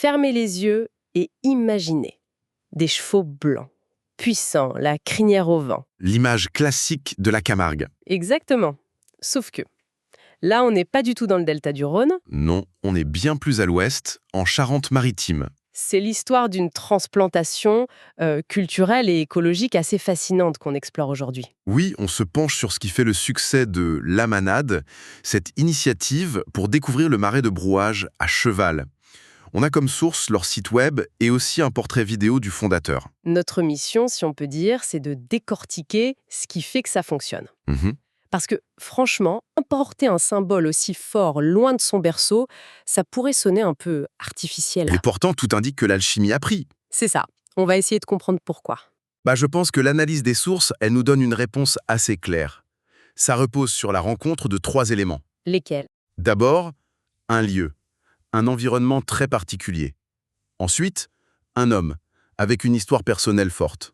Fermez les yeux et imaginez des chevaux blancs, puissants, la crinière au vent. L'image classique de la Camargue. Exactement. Sauf que là, on n'est pas du tout dans le delta du Rhône. Non, on est bien plus à l'ouest, en Charente-Maritime. C'est l'histoire d'une transplantation culturelle et écologique assez fascinante qu'on explore aujourd'hui. Oui, on se penche sur ce qui fait le succès de La Manade, cette initiative pour découvrir le marais de Brouage à cheval. On a comme source leur site web et aussi un portrait vidéo du fondateur. Notre mission, si on peut dire, c'est de décortiquer ce qui fait que ça fonctionne. Mhm. Parce que, franchement, importer un symbole aussi fort loin de son berceau, ça pourrait sonner un peu artificiel. Et pourtant, tout indique que l'alchimie a pris. C'est ça. On va essayer de comprendre pourquoi. Je pense que l'analyse des sources, elle nous donne une réponse assez claire. Ça repose sur la rencontre de 3 éléments. Lesquels? D'abord, un lieu, un environnement très particulier. Ensuite, un homme, avec une histoire personnelle forte.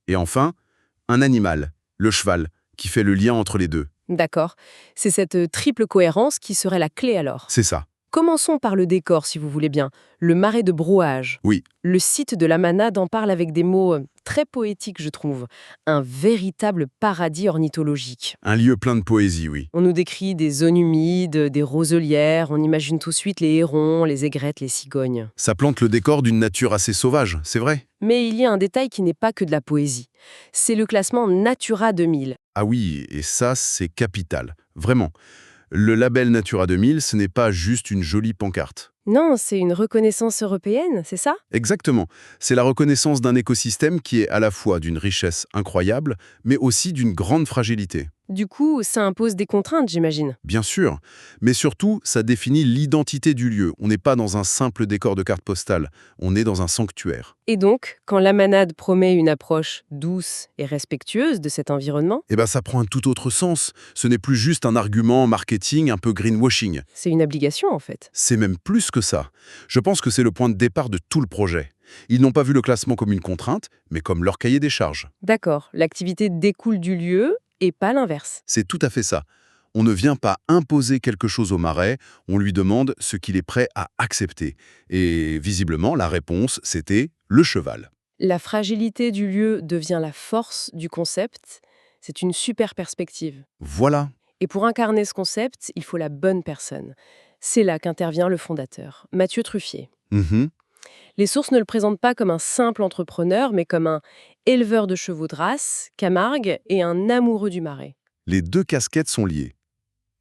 Et enfin, un animal, le cheval, qui fait le lien entre les deux. D'accord. C'est cette triple cohérence qui serait la clé alors. C'est ça. Commençons par le décor, si vous voulez bien. Le marais de Brouage. Oui, Le site de la Manade en parle avec des mots très poétiques, je trouve. Un véritable paradis ornithologique. un lieu plein de poésie, oui. On nous décrit des zones humides, des roselières, on imagine tout de suite les hérons, les aigrettes, les cigognes. Ça plante le décor d'une nature assez sauvage, c'est vrai. Mais il y a un détail qui n'est pas que de la poésie. C'est le classement Natura 2000. Ah oui, et ça, c'est capital. Vraiment. Le label Natura 2000, ce n'est pas juste une jolie pancarte. Non, c'est une reconnaissance européenne, c'est ça? Exactement. C'est la reconnaissance d'un écosystème qui est à la fois d'une richesse incroyable, mais aussi d'une grande fragilité. Du coup, ça impose des contraintes, j'imagine. Bien sûr, mais surtout, ça définit l'identité du lieu. On n'est pas dans un simple décor de carte postale, on est dans un sanctuaire. Et donc, quand la Manade promet une approche douce et respectueuse de cet environnement, Ça prend un tout autre sens. Ce n'est plus juste un argument marketing un peu greenwashing. c'est une obligation en fait. C'est même plus que ça. Je pense que c'est le point de départ de tout le projet. Ils n'ont pas vu le classement comme une contrainte, mais comme leur cahier des charges. D'accord, l'activité découle du lieu et pas l'inverse. C'est tout à fait ça. On ne vient pas imposer quelque chose au marais, on lui demande ce qu'il est prêt à accepter. Et visiblement, la réponse, c'était le cheval. La fragilité du lieu devient la force du concept. C'est une super perspective. Voilà. Et pour incarner ce concept, il faut la bonne personne. C'est là qu'intervient le fondateur, Mathieu Truffier. Mhm. Les sources ne le présentent pas comme un simple entrepreneur, mais comme un éleveur de chevaux de race, Camargue, et un amoureux du marais. Les deux casquettes sont liées.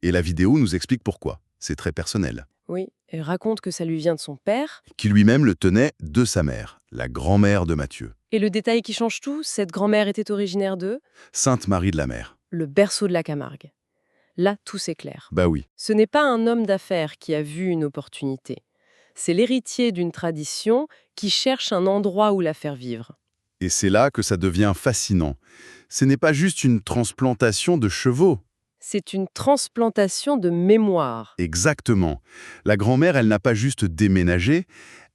Et la vidéo nous explique pourquoi. C'est très personnel. Oui, il raconte que ça lui vient de son père. Qui lui-même le tenait de sa mère, la grand-mère de Mathieu. Et le détail qui change tout, cette grand-mère était originaire de Sainte Marie de la Mer. le berceau de la Camargue. Là, tout s'éclaire. Bah oui. Ce n'est pas un homme d'affaires qui a vu une opportunité. C'est l'héritier d'une tradition qui cherche un endroit où la faire vivre. Et c'est là que ça devient fascinant. Ce n'est pas juste une transplantation de chevaux. C'est une transplantation de mémoire. Exactement. La grand-mère, elle n'a pas juste déménagé,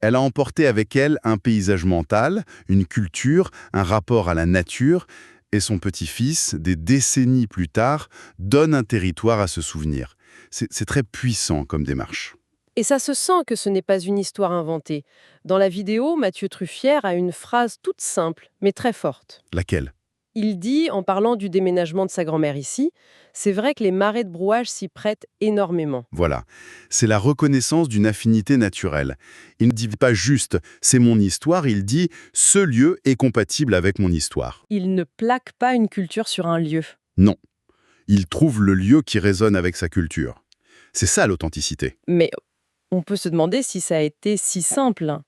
elle a emporté avec elle un paysage mental, une culture, un rapport à la nature, et son petit-fils, des décennies plus tard, donne un territoire à se souvenir. C'est très puissant comme démarche. Et ça se sent que ce n'est pas une histoire inventée. Dans la vidéo, Mathieu Truffier a une phrase toute simple, mais très forte. Laquelle? Il dit, en parlant du déménagement de sa grand-mère ici, c'est vrai que les marais de Brouage s'y prêtent énormément. Voilà. C'est la reconnaissance d'une affinité naturelle. Il ne dit pas juste « c'est mon histoire », il dit « ce lieu est compatible avec mon histoire ». Il ne plaque pas une culture sur un lieu. Non. Il trouve le lieu qui résonne avec sa culture. C'est ça l'authenticité. Mais on peut se demander si ça a été si simple.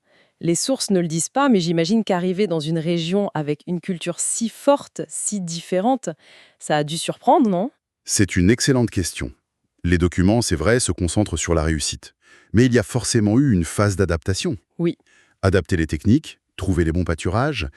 Les sources ne le disent pas, mais j'imagine qu'arriver dans une région avec une culture si forte, si différente, ça a dû surprendre, non? C'est une excellente question. Les documents, c'est vrai, se concentrent sur la réussite. Mais il y a forcément eu une phase d'adaptation. Oui. Adapter les techniques, trouver les bons pâturages,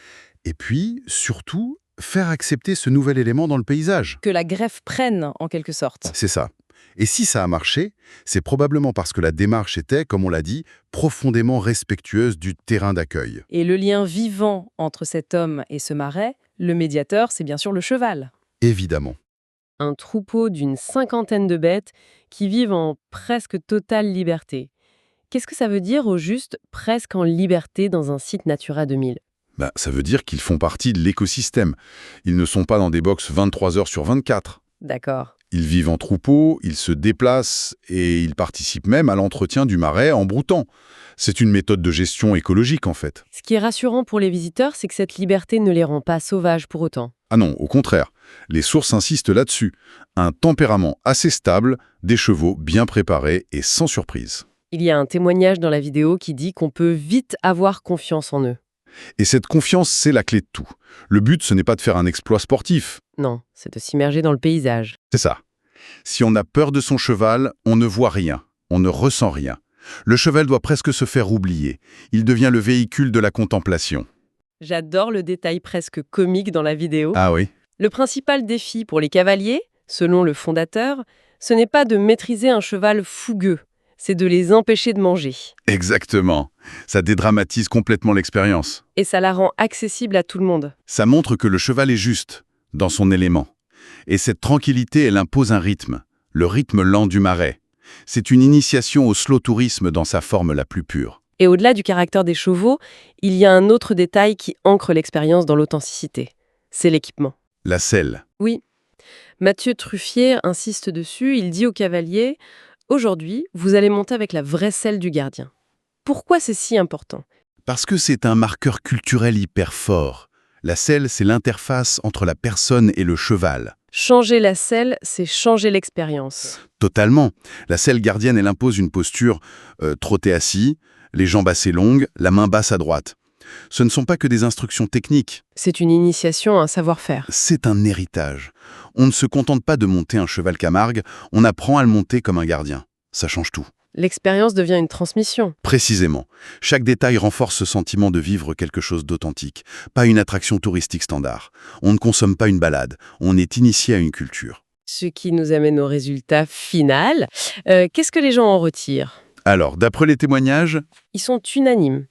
et puis, surtout, faire accepter ce nouvel élément dans le paysage. Que la greffe prenne, en quelque sorte. C'est ça. Et si ça a marché, c'est probablement parce que la démarche était, comme on l'a dit, profondément respectueuse du terrain d'accueil. Et le lien vivant entre cet homme et ce marais, le médiateur, c'est bien sûr le cheval. Évidemment. Un troupeau d'une 50aine de bêtes qui vivent en presque totale liberté. Qu'est-ce que ça veut dire au juste presque en liberté dans un site Natura 2000? Ça veut dire qu'ils font partie de l'écosystème. Ils ne sont pas dans des box 23 heures sur 24. D'accord. Ils vivent en troupeau, ils se déplacent et ils participent même à l'entretien du marais en broutant. C'est une méthode de gestion écologique en fait. Ce qui est rassurant pour les visiteurs, c'est que cette liberté ne les rend pas sauvages pour autant. Ah non, au contraire. Les sources insistent là-dessus. Un tempérament assez stable, des chevaux bien préparés et sans surprise. Il y a un témoignage dans la vidéo qui dit qu'on peut vite avoir confiance en eux. Et cette confiance, c'est la clé de tout. Le but, ce n'est pas de faire un exploit sportif. Non, c'est de s'immerger dans le paysage. C'est ça. Si on a peur de son cheval, on ne voit rien, on ne ressent rien. Le cheval doit presque se faire oublier. Il devient le véhicule de la contemplation. J'adore le détail presque comique dans la vidéo. Ah oui? Le principal défi pour les cavaliers, selon le fondateur, ce n'est pas de maîtriser un cheval fougueux, c'est de les empêcher de manger. Exactement. Ça dédramatise complètement l'expérience. Et ça la rend accessible à tout le monde. Ça montre que le cheval est juste, dans son élément. Et cette tranquillité, elle impose un rythme, le rythme lent du marais. C'est une initiation au slow tourisme dans sa forme la plus pure. Et au-delà du caractère des chevaux, il y a un autre détail qui ancre l'expérience dans l'authenticité. C'est l'équipement. La selle. Oui. Mathieu Truffier insiste dessus, il dit aux cavaliers « Aujourd'hui, vous allez monter avec la vraie selle du gardien ». Pourquoi c'est si important ? Parce que c'est un marqueur culturel hyper fort. La selle, c'est l'interface entre la personne et le cheval. Changer la selle, c'est changer l'expérience. Totalement. La selle gardienne, elle impose une posture trotter assis, les jambes assez longues, la main basse à droite. Ce ne sont pas que des instructions techniques. C'est une initiation à un savoir-faire. C'est un héritage. On ne se contente pas de monter un cheval Camargue, on apprend à le monter comme un gardien. Ça change tout. L'expérience devient une transmission. Précisément. Chaque détail renforce ce sentiment de vivre quelque chose d'authentique, pas une attraction touristique standard. On ne consomme pas une balade, on est initié à une culture. Ce qui nous amène au résultat final. Qu'est-ce que les gens en retirent ? Alors, d'après les témoignages, Ils sont unanimes.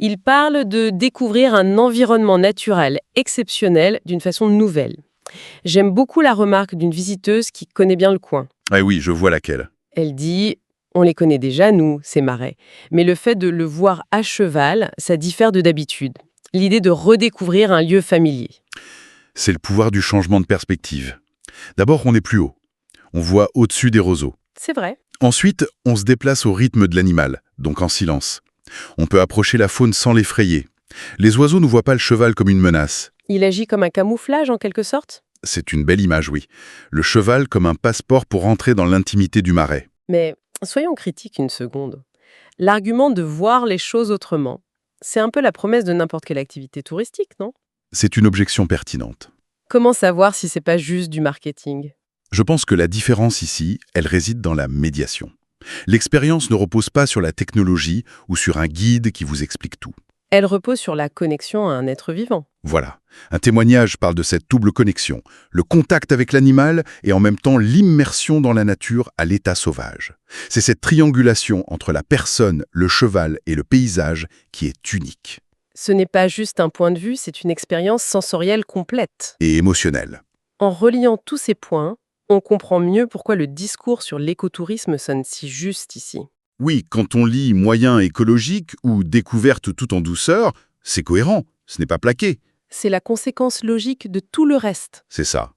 Ils parlent de découvrir un environnement naturel exceptionnel d'une façon nouvelle. J'aime beaucoup la remarque d'une visiteuse qui connaît bien le coin. ah oui, je vois laquelle. Elle dit « On les connaît déjà, nous, ces marais. Mais le fait de le voir à cheval, ça diffère de d'habitude. L'idée de redécouvrir un lieu familier. » C'est le pouvoir du changement de perspective. D'abord, on est plus haut. On voit au-dessus des roseaux. C'est vrai. Ensuite, on se déplace au rythme de l'animal, donc en silence. On peut approcher la faune sans l'effrayer. Les oiseaux ne voient pas le cheval comme une menace. Il agit comme un camouflage, en quelque sorte. C'est une belle image, oui. Le cheval comme un passeport pour entrer dans l'intimité du marais. Mais soyons critiques une seconde. L'argument de voir les choses autrement, c'est un peu la promesse de n'importe quelle activité touristique, non ? C'est une objection pertinente. Comment savoir si c'est pas juste du marketing ? Je pense que la différence ici, elle réside dans la médiation. L'expérience ne repose pas sur la technologie ou sur un guide qui vous explique tout. Elle repose sur la connexion à un être vivant. Voilà. Un témoignage parle de cette double connexion, le contact avec l'animal et en même temps l'immersion dans la nature à l'état sauvage. C'est cette triangulation entre la personne, le cheval et le paysage qui est unique. Ce n'est pas juste un point de vue, c'est une expérience sensorielle complète. Et émotionnelle. En reliant tous ces points, on comprend mieux pourquoi le discours sur l'écotourisme sonne si juste ici. Oui, quand on lit moyen écologique ou découverte tout en douceur, c'est cohérent, ce n'est pas plaqué. C'est la conséquence logique de tout le reste. C'est ça.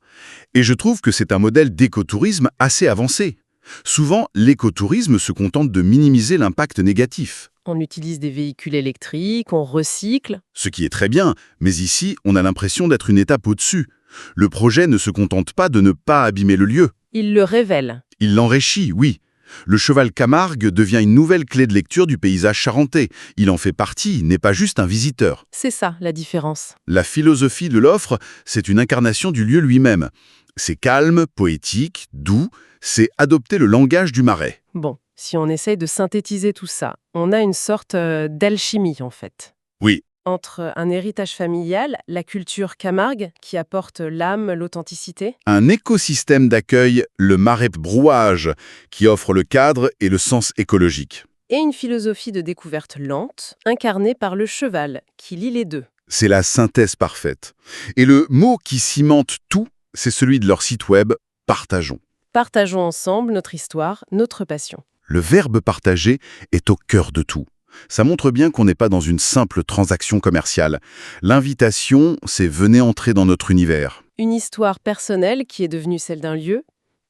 Et je trouve que c'est un modèle d'écotourisme assez avancé. Souvent, l'écotourisme se contente de minimiser l'impact négatif. On utilise des véhicules électriques, on recycle. Ce qui est très bien, mais ici, on a l'impression d'être une étape au-dessus. Le projet ne se contente pas de ne pas abîmer le lieu. Il le révèle. Il l'enrichit, oui. Le cheval Camargue devient une nouvelle clé de lecture du paysage charentais. Il en fait partie, n'est pas juste un visiteur. C'est ça, la différence. La philosophie de l'offre, c'est une incarnation du lieu lui-même. C'est calme, poétique, doux, c'est adopter le langage du marais. Bon, si on essaye de synthétiser tout ça, on a une sorte d'alchimie, en fait. Oui, Entre un héritage familial, la culture Camargue, qui apporte l'âme, l'authenticité, un écosystème d'accueil, le marais brouage, qui offre le cadre et le sens écologique. et une philosophie de découverte lente, incarnée par le cheval, qui lie les deux. C'est la synthèse parfaite. Et le mot qui cimente tout, c'est celui de leur site web « Partageons ». Partageons ensemble notre histoire, notre passion. Le verbe partager est au cœur de tout. Ça montre bien qu'on n'est pas dans une simple transaction commerciale. L'invitation, c'est venez entrer dans notre univers. Une histoire personnelle qui est devenue celle d'un lieu,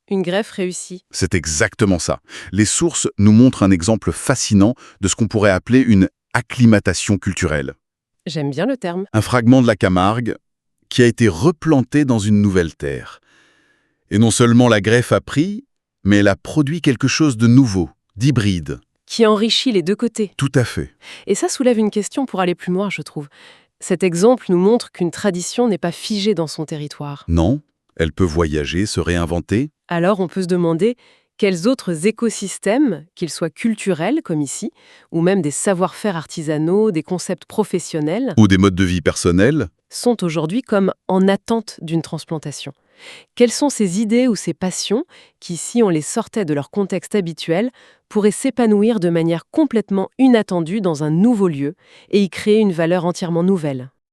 une greffe réussie. C'est exactement ça. Les sources nous montrent un exemple fascinant de ce qu'on pourrait appeler une acclimatation culturelle. J'aime bien le terme. Un fragment de la Camargue qui a été replanté dans une nouvelle terre. Et non seulement la greffe a pris, mais elle a produit quelque chose de nouveau, d'hybride. Qui enrichit les deux côtés. Tout à fait. Et ça soulève une question pour aller plus loin, je trouve. Cet exemple nous montre qu'une tradition n'est pas figée dans son territoire. Non, elle peut voyager, se réinventer. Alors on peut se demander quels autres écosystèmes, qu'ils soient culturels comme ici, ou même des savoir-faire artisanaux, des concepts professionnels, Ou des modes de vie personnels. sont aujourd'hui comme en attente d'une transplantation. Quelles sont ces idées ou ces passions qui, si on les sortait de leur contexte habituel, pourraient s'épanouir de manière complètement inattendue dans un nouveau lieu et y créer une valeur entièrement nouvelle?